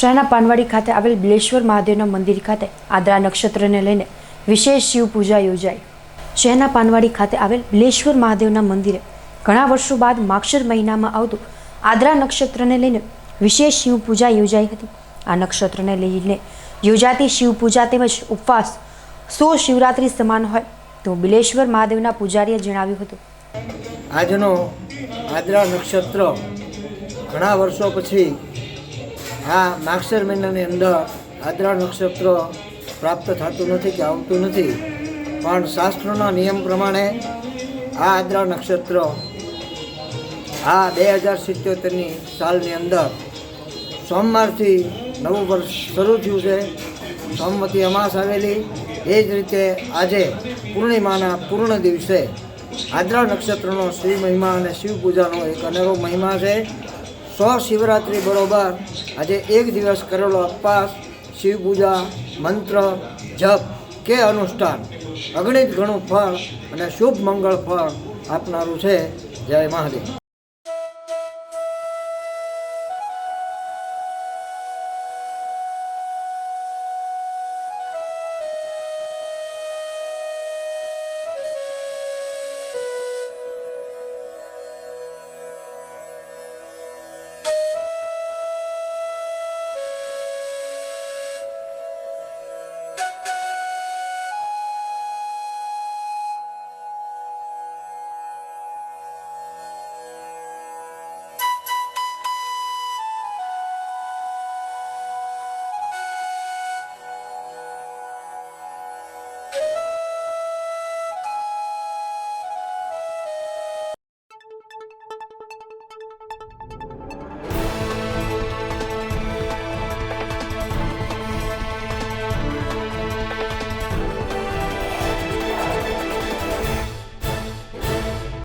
શહેરના પાનવાડી ખાતે આવેલ બિલેશ્વર મહાદેવના મંદિર ખાતે આદ્રા નક્ષત્રને લઈને વિશેષ શિવ પૂજા યોજાઈ। શહેરના પાનવાડી ખાતે આવેલ બિલેશ્વર મહાદેવના મંદિરે ઘણા વર્ષો બાદ માગશર મહિનામાં આવતું આદ્રા નક્ષત્રને લઈને વિશેષ શિવ પૂજા યોજાઈ હતી। આ નક્ષત્રને લઈને યોજાતી શિવ પૂજા તેમજ ઉપવાસ સો શિવરાત્રી સમાન હોય તો બિલેશ્વર મહાદેવના પૂજારીએ જણાવ્યું હતું। આજનો આદ્રા નક્ષત્ર ઘણા વર્ષો પછી આ માગશર મહિનાની અંદર આદ્રા નક્ષત્ર પ્રાપ્ત થતું નથી કે આવતું નથી, પણ શાસ્ત્રોના નિયમ પ્રમાણે આ આદ્રા નક્ષત્ર આ 2077ની સાલની અંદર સોમવારથી નવું વર્ષ શરૂ થયું છે। સોમવતી અમાસ આવેલી, એ જ રીતે આજે પૂર્ણિમાના પૂર્ણ દિવસે આદ્રા નક્ષત્રનો શ્રી મહિમા અને શિવ પૂજાનો એક અનેરો મહિમા છે। 100 શિવરાત્રિ બરોબર આજે એક દિવસ કરેલો ઉપવાસ, શિવ પૂજા, મંત્ર જપ કે અનુષ્ઠાન અગણિત ઘણું ફળ અને શુભ મંગળ ફળ આપનારું છે। જય મહાદેવ।